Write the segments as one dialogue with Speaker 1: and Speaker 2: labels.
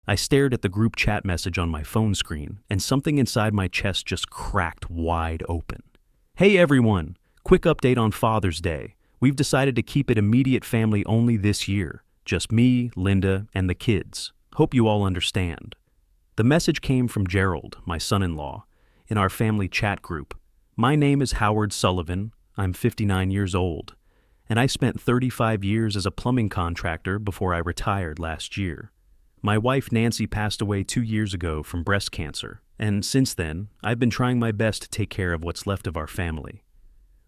Speaker 1: I stared at the group chat message on my phone screen, and something inside my chest just cracked wide open. Hey everyone! Quick update on Father's Day. We've decided to keep it immediate family only this year. Just me, Linda, and the kids. Hope you all understand. The message came from Gerald, my son-in-law, in our family chat group. My name is Howard Sullivan. I'm 59 years old, and I spent 35 years as a plumbing contractor before I retired last year. My wife Nancy passed away 2 years ago from breast cancer, and since then, I've been trying my best to take care of what's left of our family.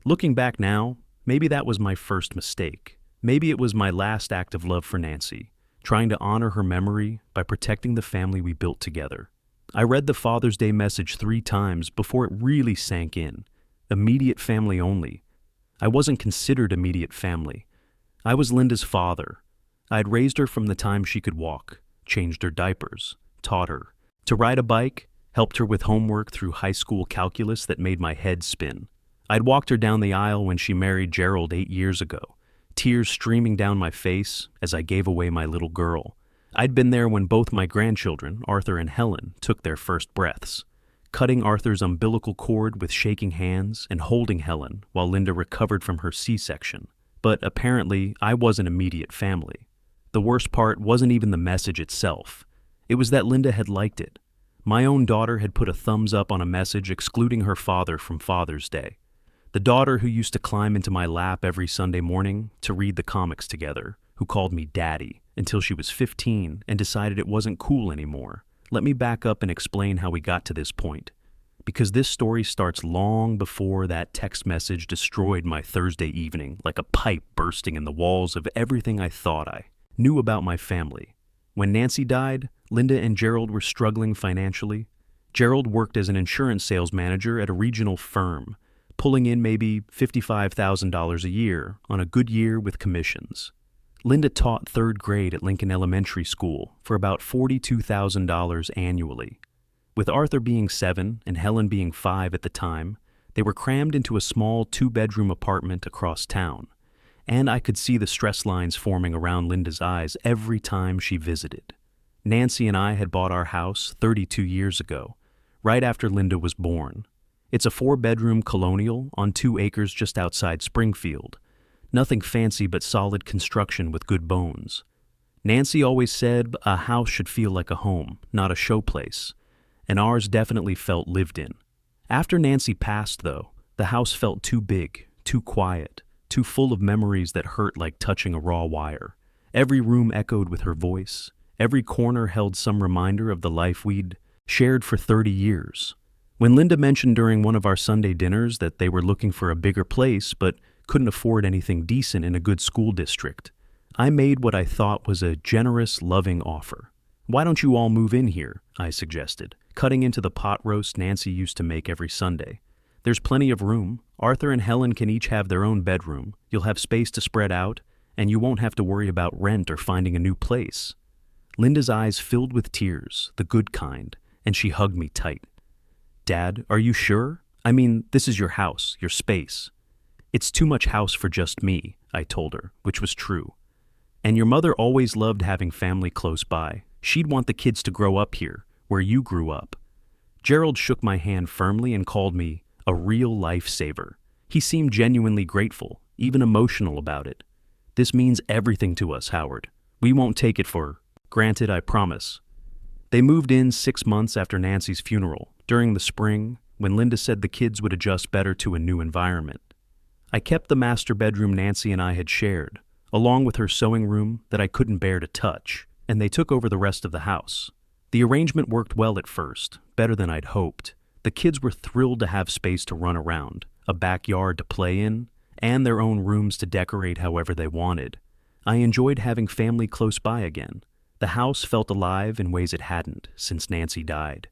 Speaker 1: Looking back now, maybe that was my first mistake. Maybe it was my last act of love for Nancy, trying to honor her memory by protecting the family we built together. I read the Father's Day message 3 times before it really sank in. Immediate family only. I wasn't considered immediate family. I was Linda's father. I had raised her from the time she could walk, changed her diapers, taught her to ride a bike, helped her with homework through high school calculus that made my head spin. I'd walked her down the aisle when she married Gerald 8 years ago, tears streaming down my face as I gave away my little girl. I'd been there when both my grandchildren, Arthur and Helen, took their first breaths, cutting Arthur's umbilical cord with shaking hands and holding Helen while Linda recovered from her C-section. But apparently, I wasn't immediate family. The worst part wasn't even the message itself. It was that Linda had liked it. My own daughter had put a thumbs up on a message excluding her father from Father's Day. The daughter who used to climb into my lap every Sunday morning to read the comics together, who called me Daddy until she was 15 and decided it wasn't cool anymore. Let me back up and explain how we got to this point. Because this story starts long before that text message destroyed my Thursday evening like a pipe bursting in the walls of everything I thought I knew about my family. When Nancy died, Linda and Gerald were struggling financially. Gerald worked as an insurance sales manager at a regional firm, pulling in maybe $55,000 a year on a good year with commissions. Linda taught 3rd grade at Lincoln Elementary School for about $42,000 annually. With Arthur being 7 and Helen being 5 at the time, they were crammed into a small 2-bedroom apartment across town, and I could see the stress lines forming around Linda's eyes every time she visited. Nancy and I had bought our house 32 years ago, right after Linda was born. It's a 4-bedroom colonial on 2 acres just outside Springfield. Nothing fancy but solid construction with good bones. Nancy always said a house should feel like a home, not a showplace, and ours definitely felt lived in. After Nancy passed, though, the house felt too big, too quiet, too full of memories that hurt like touching a raw wire. Every room echoed with her voice. Every corner held some reminder of the life we'd shared for 30 years. When Linda mentioned during one of our Sunday dinners that they were looking for a bigger place but couldn't afford anything decent in a good school district, I made what I thought was a generous, loving offer. "Why don't you all move in here?" I suggested, cutting into the pot roast Nancy used to make every Sunday. "There's plenty of room. Arthur and Helen can each have their own bedroom. You'll have space to spread out, and you won't have to worry about rent or finding a new place." Linda's eyes filled with tears, the good kind, and she hugged me tight. "Dad, are you sure? I mean, this is your house, your space." "It's too much house for just me," I told her, which was true. "And your mother always loved having family close by. She'd want the kids to grow up here, where you grew up." Gerald shook my hand firmly and called me a real lifesaver. He seemed genuinely grateful, even emotional about it. "This means everything to us, Howard. We won't take it for granted, I promise." They moved in 6 months after Nancy's funeral, during the spring, when Linda said the kids would adjust better to a new environment. I kept the master bedroom Nancy and I had shared, along with her sewing room that I couldn't bear to touch, and they took over the rest of the house. The arrangement worked well at first, better than I'd hoped. The kids were thrilled to have space to run around, a backyard to play in, and their own rooms to decorate however they wanted. I enjoyed having family close by again. The house felt alive in ways it hadn't since Nancy died.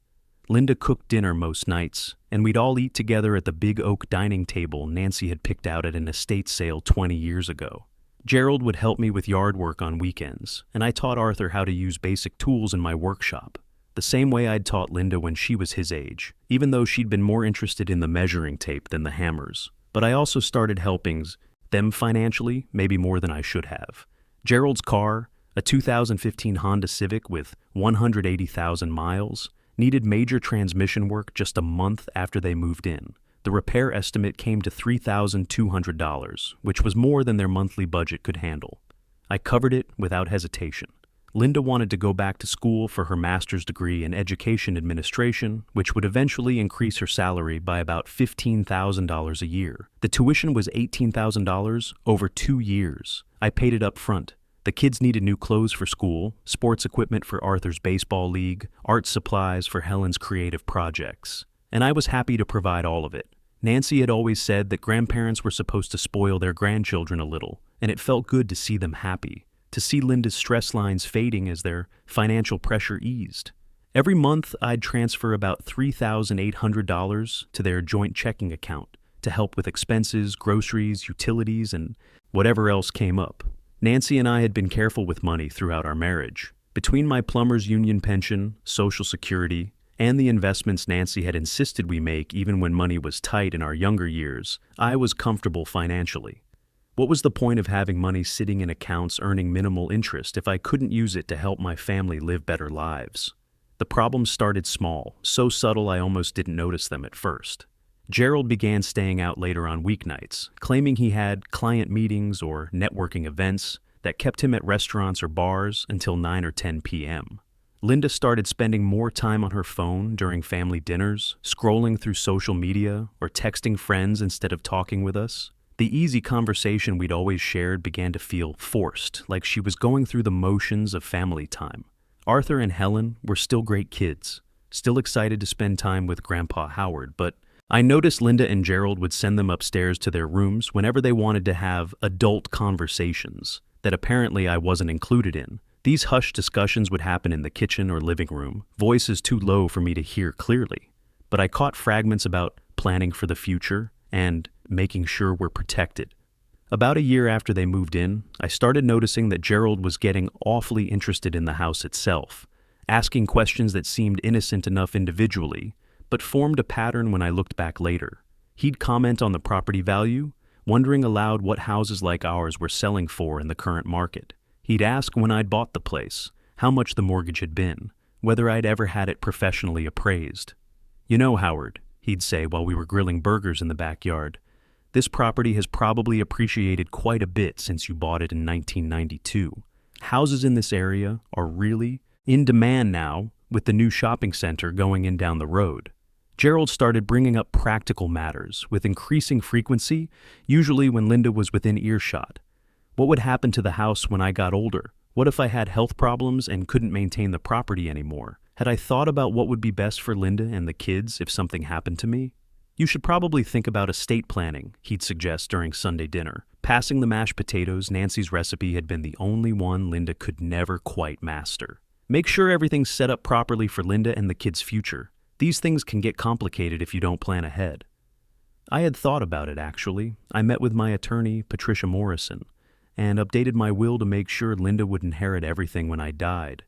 Speaker 1: Linda cooked dinner most nights, and we'd all eat together at the big oak dining table Nancy had picked out at an estate sale 20 years ago. Gerald would help me with yard work on weekends, and I taught Arthur how to use basic tools in my workshop, the same way I'd taught Linda when she was his age, even though she'd been more interested in the measuring tape than the hammers. But I also started helping them financially, maybe more than I should have. Gerald's car, A 2015 Honda Civic with 180,000 miles needed major transmission work just a month after they moved in. The repair estimate came to $3,200, which was more than their monthly budget could handle. I covered it without hesitation. Linda wanted to go back to school for her master's degree in education administration, which would eventually increase her salary by about $15,000 a year. The tuition was $18,000 over 2 years. I paid it up front. The kids needed new clothes for school, sports equipment for Arthur's baseball league, art supplies for Helen's creative projects. And I was happy to provide all of it. Nancy had always said that grandparents were supposed to spoil their grandchildren a little, and it felt good to see them happy, to see Linda's stress lines fading as their financial pressure eased. Every month, I'd transfer about $3,800 to their joint checking account to help with expenses, groceries, utilities, and whatever else came up. Nancy and I had been careful with money throughout our marriage. Between my plumber's union pension, Social Security, and the investments Nancy had insisted we make even when money was tight in our younger years, I was comfortable financially. What was the point of having money sitting in accounts earning minimal interest if I couldn't use it to help my family live better lives? The problems started small, so subtle I almost didn't notice them at first. Gerald began staying out later on weeknights, claiming he had client meetings or networking events that kept him at restaurants or bars until 9 or 10 p.m. Linda started spending more time on her phone during family dinners, scrolling through social media or texting friends instead of talking with us. The easy conversation we'd always shared began to feel forced, like she was going through the motions of family time. Arthur and Helen were still great kids, still excited to spend time with Grandpa Howard, but I noticed Linda and Gerald would send them upstairs to their rooms whenever they wanted to have adult conversations that apparently I wasn't included in. These hushed discussions would happen in the kitchen or living room, voices too low for me to hear clearly. But I caught fragments about planning for the future and making sure we're protected. About a year after they moved in, I started noticing that Gerald was getting awfully interested in the house itself, asking questions that seemed innocent enough individually, but formed a pattern when I looked back later. He'd comment on the property value, wondering aloud what houses like ours were selling for in the current market. He'd ask when I'd bought the place, how much the mortgage had been, whether I'd ever had it professionally appraised. "You know, Howard," he'd say while we were grilling burgers in the backyard, "this property has probably appreciated quite a bit since you bought it in 1992. Houses in this area are really in demand now with the new shopping center going in down the road." Gerald started bringing up practical matters with increasing frequency, usually when Linda was within earshot. What would happen to the house when I got older? What if I had health problems and couldn't maintain the property anymore? Had I thought about what would be best for Linda and the kids if something happened to me? "You should probably think about estate planning," he'd suggest during Sunday dinner. Passing the mashed potatoes, Nancy's recipe had been the only one Linda could never quite master. "Make sure everything's set up properly for Linda and the kids' future. These things can get complicated if you don't plan ahead." I had thought about it, actually. I met with my attorney, Patricia Morrison, and updated my will to make sure Linda would inherit everything when I died.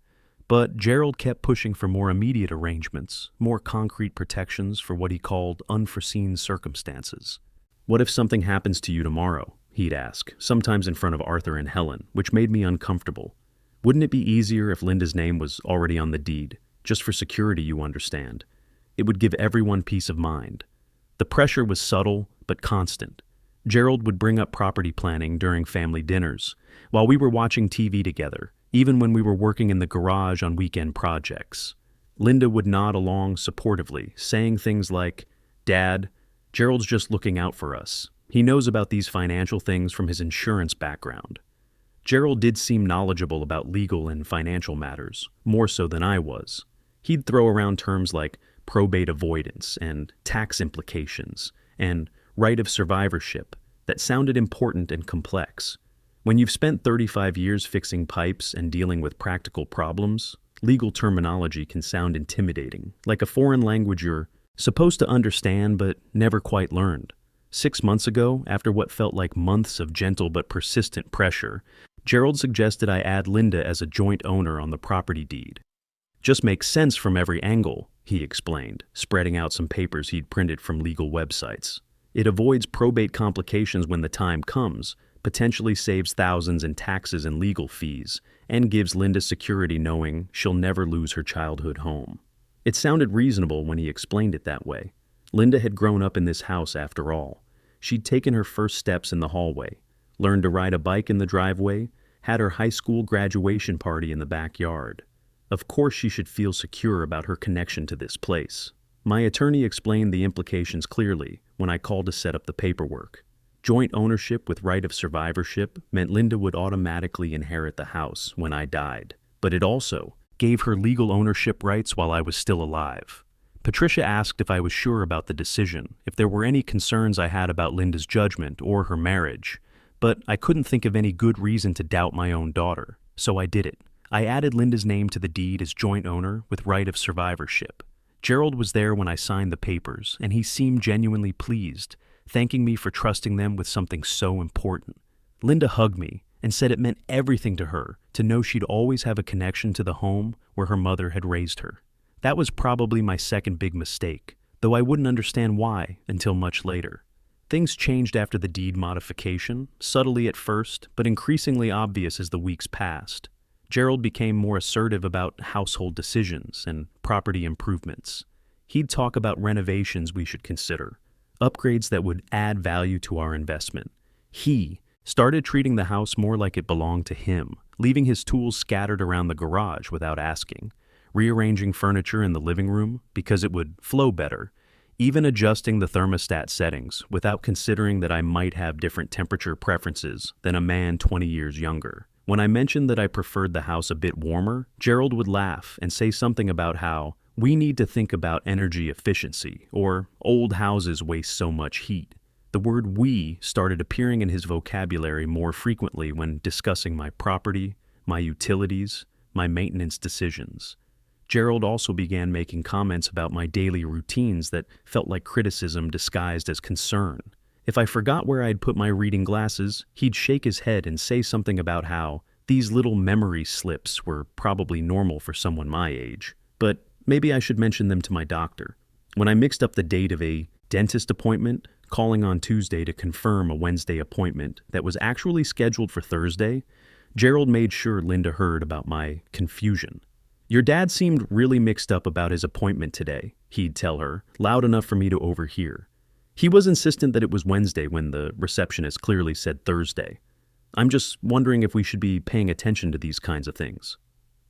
Speaker 1: But Gerald kept pushing for more immediate arrangements, more concrete protections for what he called unforeseen circumstances. "What if something happens to you tomorrow?" he'd ask, sometimes in front of Arthur and Helen, which made me uncomfortable. "Wouldn't it be easier if Linda's name was already on the deed? Just for security, you understand. It would give everyone peace of mind." The pressure was subtle but constant. Gerald would bring up property planning during family dinners, while we were watching TV together, even when we were working in the garage on weekend projects. Linda would nod along supportively, saying things like, "Dad, Gerald's just looking out for us. He knows about these financial things from his insurance background." Gerald did seem knowledgeable about legal and financial matters, more so than I was. He'd throw around terms like probate avoidance and tax implications and right of survivorship that sounded important and complex. When you've spent 35 years fixing pipes and dealing with practical problems, legal terminology can sound intimidating, like a foreign language you're supposed to understand but never quite learned. 6 months ago, after what felt like months of gentle but persistent pressure, Gerald suggested I add Linda as a joint owner on the property deed. "Just makes sense from every angle," he explained, spreading out some papers he'd printed from legal websites. "It avoids probate complications when the time comes, potentially saves thousands in taxes and legal fees, and gives Linda security knowing she'll never lose her childhood home. It sounded reasonable when he explained it that way. Linda had grown up in this house after all. She'd taken her first steps in the hallway, learned to ride a bike in the driveway, had her high school graduation party in the backyard. Of course she should feel secure about her connection to this place. My attorney explained the implications clearly when I called to set up the paperwork. Joint ownership with right of survivorship meant Linda would automatically inherit the house when I died, but it also gave her legal ownership rights while I was still alive. Patricia asked if I was sure about the decision, if there were any concerns I had about Linda's judgment or her marriage, but I couldn't think of any good reason to doubt my own daughter, so I did it. I added Linda's name to the deed as joint owner with right of survivorship. Gerald was there when I signed the papers, and he seemed genuinely pleased, thanking me for trusting them with something so important. Linda hugged me and said it meant everything to her to know she'd always have a connection to the home where her mother had raised her. That was probably my second big mistake, though I wouldn't understand why until much later. Things changed after the deed modification, subtly at first, but increasingly obvious as the weeks passed. Gerald became more assertive about household decisions and property improvements. He'd talk about renovations we should consider, upgrades that would add value to our investment. He started treating the house more like it belonged to him, leaving his tools scattered around the garage without asking, rearranging furniture in the living room because it would flow better, even adjusting the thermostat settings without considering that I might have different temperature preferences than a man 20 years younger. When I mentioned that I preferred the house a bit warmer, Gerald would laugh and say something about how we need to think about energy efficiency, or old houses waste so much heat. The word "we" started appearing in his vocabulary more frequently when discussing my property, my utilities, my maintenance decisions. Gerald also began making comments about my daily routines that felt like criticism disguised as concern. If I forgot where I'd put my reading glasses, he'd shake his head and say something about how these little memory slips were probably normal for someone my age, but maybe I should mention them to my doctor. When I mixed up the date of a dentist appointment, calling on Tuesday to confirm a Wednesday appointment that was actually scheduled for Thursday, Gerald made sure Linda heard about my confusion. "Your dad seemed really mixed up about his appointment today," he'd tell her, loud enough for me to overhear. He was insistent that it was Wednesday when the receptionist clearly said Thursday. "I'm just wondering if we should be paying attention to these kinds of things."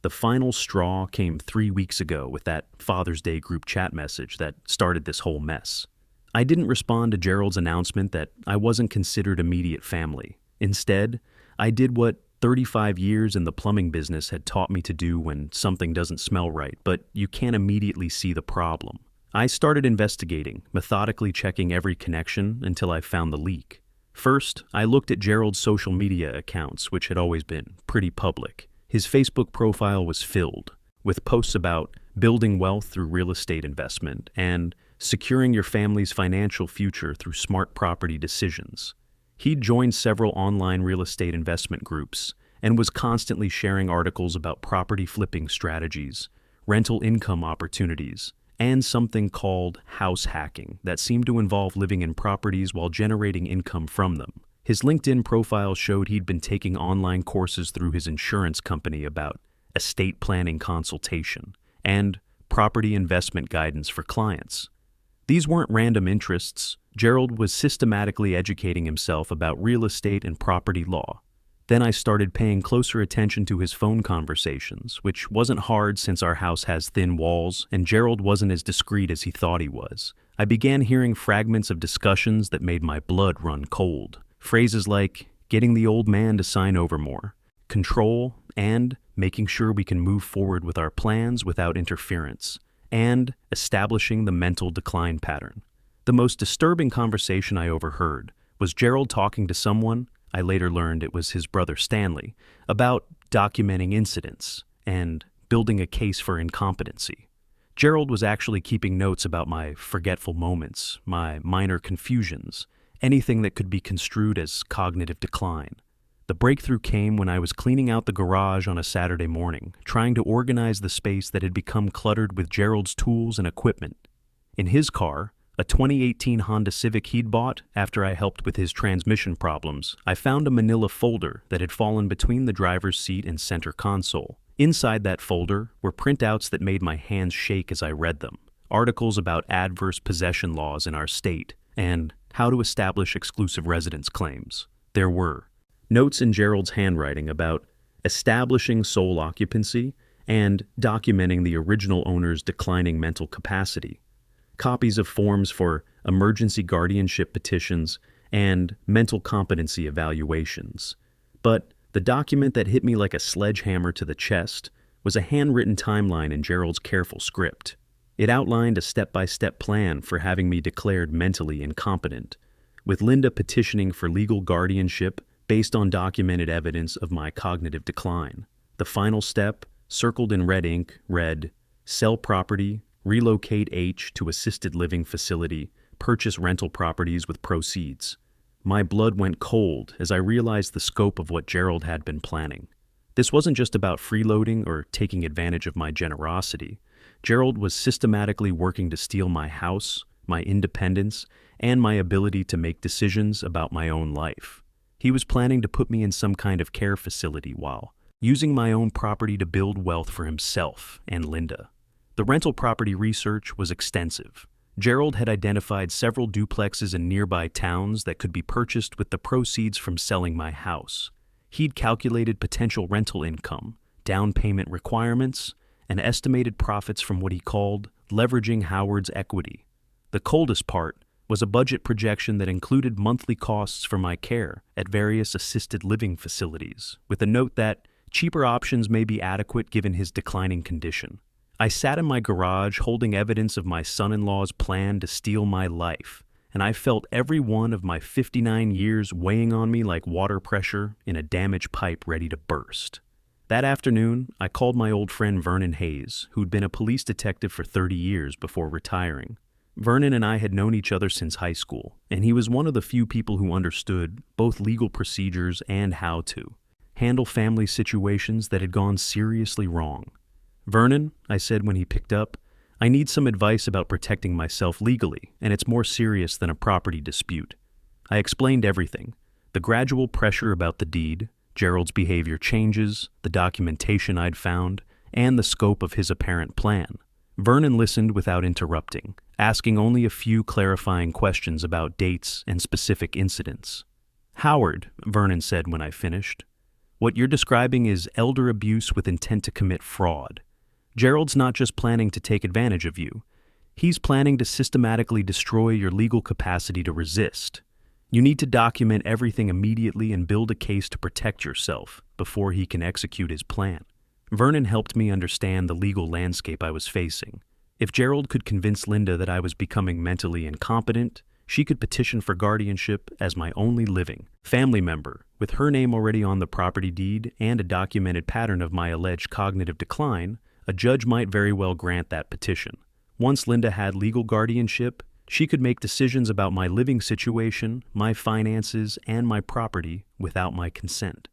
Speaker 1: The final straw came 3 weeks ago with that Father's Day group chat message that started this whole mess. I didn't respond to Gerald's announcement that I wasn't considered immediate family. Instead, I did what 35 years in the plumbing business had taught me to do when something doesn't smell right, but you can't immediately see the problem. I started investigating, methodically checking every connection until I found the leak. First, I looked at Gerald's social media accounts, which had always been pretty public. His Facebook profile was filled with posts about building wealth through real estate investment and securing your family's financial future through smart property decisions. He'd joined several online real estate investment groups and was constantly sharing articles about property flipping strategies, rental income opportunities, and something called house hacking that seemed to involve living in properties while generating income from them. His LinkedIn profile showed he'd been taking online courses through his insurance company about estate planning consultation and property investment guidance for clients. These weren't random interests. Gerald was systematically educating himself about real estate and property law. Then I started paying closer attention to his phone conversations, which wasn't hard since our house has thin walls and Gerald wasn't as discreet as he thought he was. I began hearing fragments of discussions that made my blood run cold. Phrases like getting the old man to sign over more, control, and making sure we can move forward with our plans without interference, and establishing the mental decline pattern. The most disturbing conversation I overheard was Gerald talking to someone, I later learned it was his brother Stanley, about documenting incidents and building a case for incompetency. Gerald was actually keeping notes about my forgetful moments, my minor confusions, anything that could be construed as cognitive decline. The breakthrough came when I was cleaning out the garage on a Saturday morning, trying to organize the space that had become cluttered with Gerald's tools and equipment. In his car, a 2018 Honda Civic he'd bought after I helped with his transmission problems. I found a manila folder that had fallen between the driver's seat and center console. Inside that folder were printouts that made my hands shake as I read them. Articles about adverse possession laws in our state and how to establish exclusive residence claims. There were notes in Gerald's handwriting about establishing sole occupancy and documenting the original owner's declining mental capacity, copies of forms for emergency guardianship petitions and mental competency evaluations. But the document that hit me like a sledgehammer to the chest was a handwritten timeline in Gerald's careful script. It outlined a step-by-step plan for having me declared mentally incompetent, with Linda petitioning for legal guardianship based on documented evidence of my cognitive decline. The final step, circled in red ink, read, sell property, relocate H to assisted living facility, purchase rental properties with proceeds. My blood went cold as I realized the scope of what Gerald had been planning. This wasn't just about freeloading or taking advantage of my generosity. Gerald was systematically working to steal my house, my independence, and my ability to make decisions about my own life. He was planning to put me in some kind of care facility while using my own property to build wealth for himself and Linda. The rental property research was extensive. Gerald had identified several duplexes in nearby towns that could be purchased with the proceeds from selling my house. He'd calculated potential rental income, down payment requirements, and estimated profits from what he called leveraging Howard's equity. The coldest part was a budget projection that included monthly costs for my care at various assisted living facilities, with a note that cheaper options may be adequate given his declining condition. I sat in my garage holding evidence of my son-in-law's plan to steal my life, and I felt every one of my 59 years weighing on me like water pressure in a damaged pipe ready to burst. That afternoon, I called my old friend Vernon Hayes, who'd been a police detective for 30 years before retiring. Vernon and I had known each other since high school, and he was one of the few people who understood both legal procedures and how to handle family situations that had gone seriously wrong. "Vernon," I said when he picked up, "I need some advice about protecting myself legally, and it's more serious than a property dispute." I explained everything: the gradual pressure about the deed, Gerald's behavior changes, the documentation I'd found, and the scope of his apparent plan. Vernon listened without interrupting, asking only a few clarifying questions about dates and specific incidents. "Howard," Vernon said when I finished, "what you're describing is elder abuse with intent to commit fraud. Gerald's not just planning to take advantage of you. He's planning to systematically destroy your legal capacity to resist. You need to document everything immediately and build a case to protect yourself before he can execute his plan." Vernon helped me understand the legal landscape I was facing. If Gerald could convince Linda that I was becoming mentally incompetent, she could petition for guardianship as my only living family member, with her name already on the property deed and a documented pattern of my alleged cognitive decline. A judge might very well grant that petition. Once Linda had legal guardianship, she could make decisions about my living situation, my finances, and my property without my consent.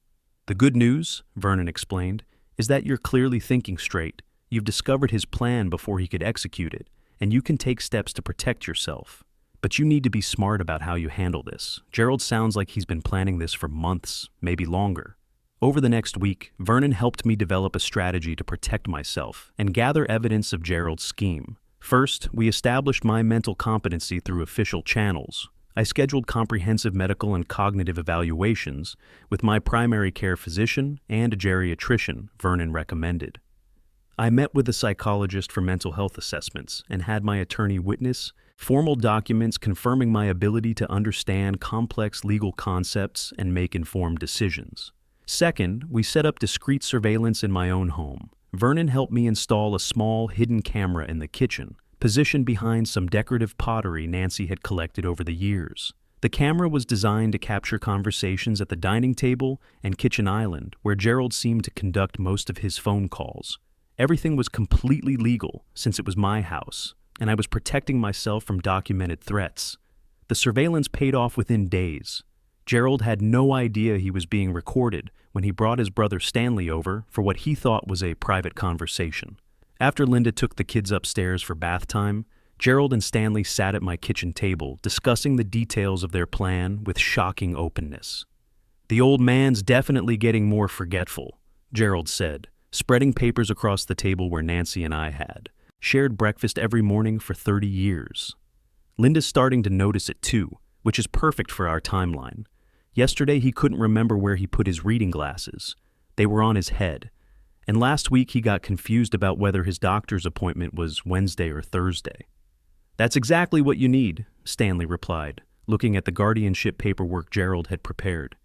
Speaker 1: "The good news," Vernon explained, "is that you're clearly thinking straight. You've discovered his plan before he could execute it, and you can take steps to protect yourself. But you need to be smart about how you handle this. Gerald sounds like he's been planning this for months, maybe longer." Over the next week, Vernon helped me develop a strategy to protect myself and gather evidence of Gerald's scheme. First, we established my mental competency through official channels. I scheduled comprehensive medical and cognitive evaluations with my primary care physician and a geriatrician Vernon recommended. I met with a psychologist for mental health assessments and had my attorney witness formal documents confirming my ability to understand complex legal concepts and make informed decisions. Second, we set up discreet surveillance in my own home. Vernon helped me install a small hidden camera in the kitchen, positioned behind some decorative pottery Nancy had collected over the years. The camera was designed to capture conversations at the dining table and kitchen island, where Gerald seemed to conduct most of his phone calls. Everything was completely legal, since it was my house, and I was protecting myself from documented threats. The surveillance paid off within days. Gerald had no idea he was being recorded when he brought his brother Stanley over for what he thought was a private conversation. After Linda took the kids upstairs for bath time, Gerald and Stanley sat at my kitchen table, discussing the details of their plan with shocking openness. "The old man's definitely getting more forgetful," Gerald said, spreading papers across the table where Nancy and I had shared breakfast every morning for 30 years. Linda's starting to notice it too, which is perfect for our timeline. Yesterday he couldn't remember where he put his reading glasses. They were on his head. And last week he got confused about whether his doctor's appointment was Wednesday or Thursday. "That's exactly what you need," Stanley replied, looking at the guardianship paperwork Gerald had prepared.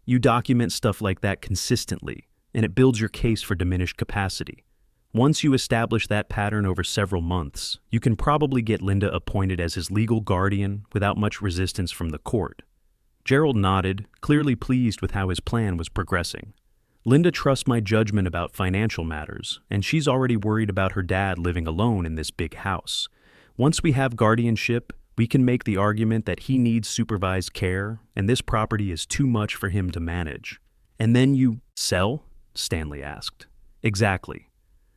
Speaker 1: "You document stuff like that consistently, and it builds your case for diminished capacity. Once you establish that pattern over several months, you can probably get Linda appointed as his legal guardian without much resistance from the court." Gerald nodded, clearly pleased with how his plan was progressing. "Linda trusts my judgment about financial matters, and she's already worried about her dad living alone in this big house. Once we have guardianship, we can make the argument that he needs supervised care, and this property is too much for him to manage." "And then you sell?" Stanley asked. "Exactly.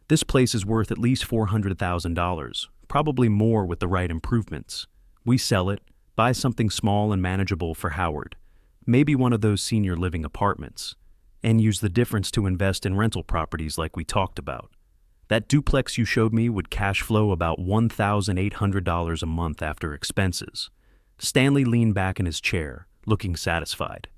Speaker 1: This place is worth at least $400,000, probably more with the right improvements. We sell it, buy something small and manageable for Howard, maybe one of those senior living apartments, and use the difference to invest in rental properties like we talked about. That duplex you showed me would cash flow about $1,800 a month after expenses." Stanley leaned back in his chair, looking satisfied.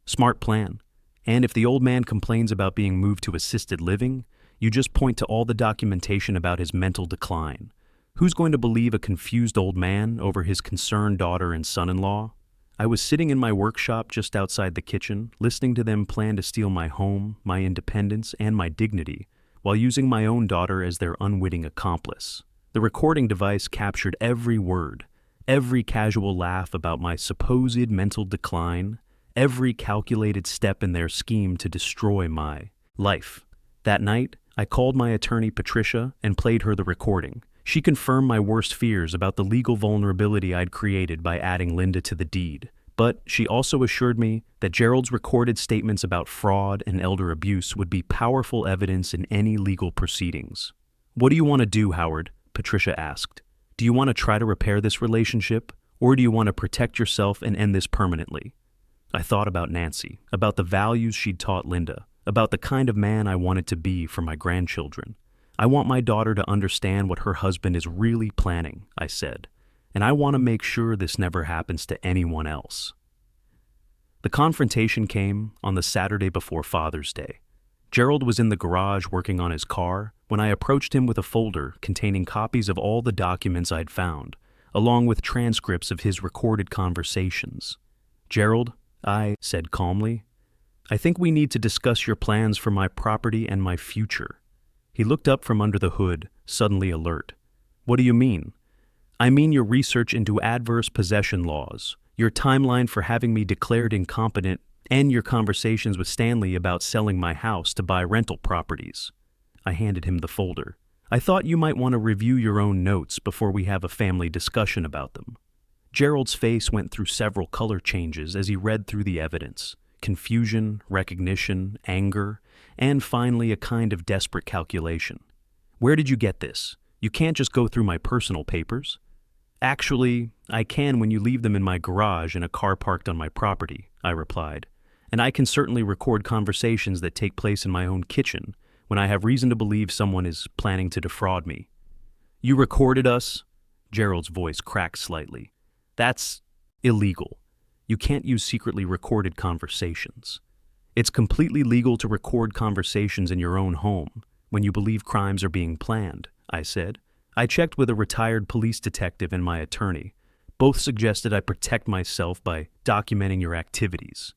Speaker 1: "Smart plan. And if the old man complains about being moved to assisted living, you just point to all the documentation about his mental decline. Who's going to believe a confused old man over his concerned daughter and son-in-law?" I was sitting in my workshop just outside the kitchen, listening to them plan to steal my home, my independence, and my dignity, while using my own daughter as their unwitting accomplice. The recording device captured every word, every casual laugh about my supposed mental decline, every calculated step in their scheme to destroy my life. That night, I called my attorney Patricia and played her the recording. She confirmed my worst fears about the legal vulnerability I'd created by adding Linda to the deed. But she also assured me that Gerald's recorded statements about fraud and elder abuse would be powerful evidence in any legal proceedings. "What do you want to do, Howard?" Patricia asked. "Do you want to try to repair this relationship, or do you want to protect yourself and end this permanently?" I thought about Nancy, about the values she'd taught Linda, about the kind of man I wanted to be for my grandchildren. "I want my daughter to understand what her husband is really planning," I said, "and I want to make sure this never happens to anyone else." The confrontation came on the Saturday before Father's Day. Gerald was in the garage working on his car when I approached him with a folder containing copies of all the documents I'd found, along with transcripts of his recorded conversations. "Gerald," I said calmly, "I think we need to discuss your plans for my property and my future." He looked up from under the hood, suddenly alert. "What do you mean?" "I mean your research into adverse possession laws, your timeline for having me declared incompetent, and your conversations with Stanley about selling my house to buy rental properties." I handed him the folder. "I thought you might want to review your own notes before we have a family discussion about them." Gerald's face went through several color changes as he read through the evidence. Confusion, recognition, anger, and finally a kind of desperate calculation. "Where did you get this? You can't just go through my personal papers." "Actually, I can when you leave them in my garage in a car parked on my property," I replied. "And I can certainly record conversations that take place in my own kitchen when I have reason to believe someone is planning to defraud me." "You recorded us?" Gerald's voice cracked slightly. "That's illegal. You can't use secretly recorded conversations. It's completely legal to record conversations in your own home when you believe crimes are being planned," I said. "I checked with a retired police detective and my attorney. Both suggested I protect myself by documenting your activities."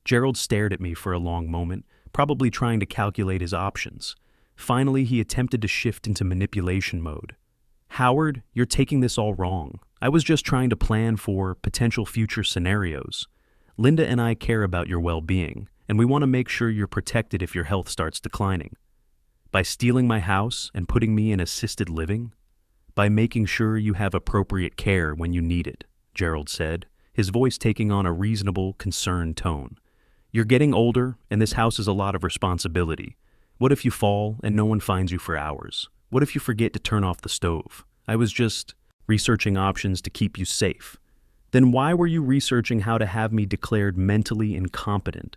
Speaker 1: Gerald stared at me for a long moment, probably trying to calculate his options. Finally, he attempted to shift into manipulation mode. "Howard, you're taking this all wrong. I was just trying to plan for potential future scenarios. Linda and I care about your well-being, and we want to make sure you're protected if your health starts declining. By stealing my house and putting me in assisted living? By making sure you have appropriate care when you need it," Gerald said, his voice taking on a reasonable, concerned tone. "You're getting older, and this house is a lot of responsibility. What if you fall and no one finds you for hours? What if you forget to turn off the stove? I was just..." researching options to keep you safe. Then why were you researching how to have me declared mentally incompetent?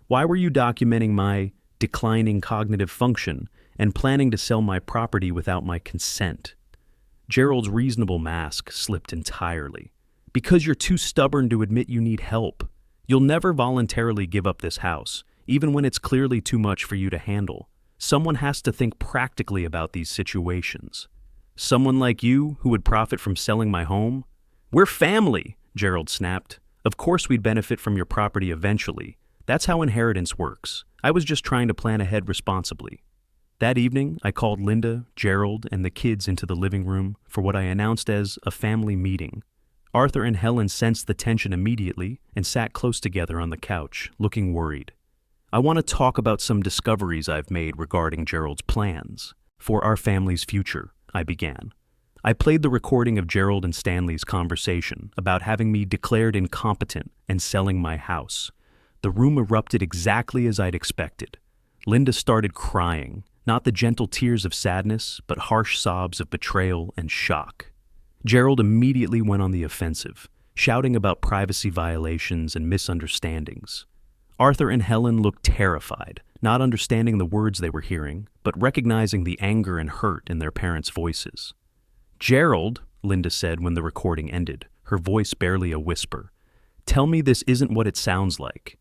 Speaker 1: Why were you documenting my declining cognitive function and planning to sell my property without my consent? Gerald's reasonable mask slipped entirely. Because you're too stubborn to admit you need help. You'll never voluntarily give up this house, even when it's clearly too much for you to handle. Someone has to think practically about these situations. Someone like you who would profit from selling my home? We're family, Gerald snapped. Of course we'd benefit from your property eventually. That's how inheritance works. I was just trying to plan ahead responsibly. That evening, I called Linda, Gerald, and the kids into the living room for what I announced as a family meeting. Arthur and Helen sensed the tension immediately and sat close together on the couch, looking worried. I want to talk about some discoveries I've made regarding Gerald's plans for our family's future, I began. I played the recording of Gerald and Stanley's conversation about having me declared incompetent and selling my house. The room erupted exactly as I'd expected. Linda started crying, not the gentle tears of sadness, but harsh sobs of betrayal and shock. Gerald immediately went on the offensive, shouting about privacy violations and misunderstandings. Arthur and Helen looked terrified, not understanding the words they were hearing, but recognizing the anger and hurt in their parents' voices. "Gerald," Linda said when the recording ended, her voice barely a whisper, "tell me this isn't what it sounds like."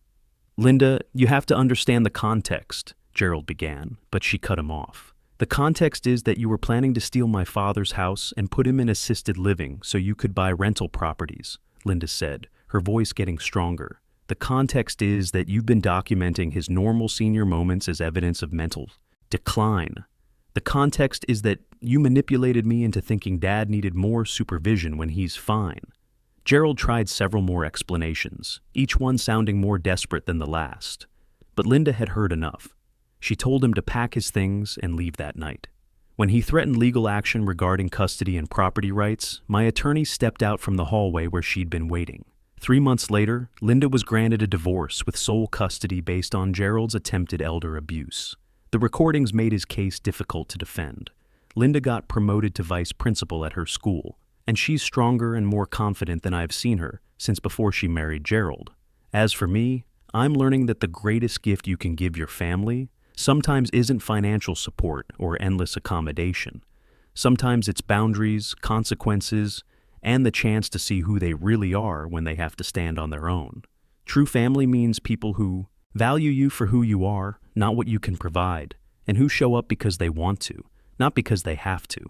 Speaker 1: "Linda, you have to understand the context," Gerald began, but she cut him off. "The context is that you were planning to steal my father's house and put him in assisted living so you could buy rental properties," Linda said, her voice getting stronger. "The context is that you've been documenting his normal senior moments as evidence of mental decline. The context is that you manipulated me into thinking Dad needed more supervision when he's fine." Gerald tried several more explanations, each one sounding more desperate than the last. But Linda had heard enough. She told him to pack his things and leave that night. When he threatened legal action regarding custody and property rights, my attorney stepped out from the hallway where she'd been waiting. 3 months later, Linda was granted a divorce with sole custody based on Gerald's attempted elder abuse. The recordings made his case difficult to defend. Linda got promoted to vice principal at her school, and she's stronger and more confident than I've seen her since before she married Gerald. As for me, I'm learning that the greatest gift you can give your family sometimes isn't financial support or endless accommodation. Sometimes it's boundaries, consequences, and the chance to see who they really are when they have to stand on their own. True family means people who value you for who you are, not what you can provide, and who show up because they want to, not because they have to.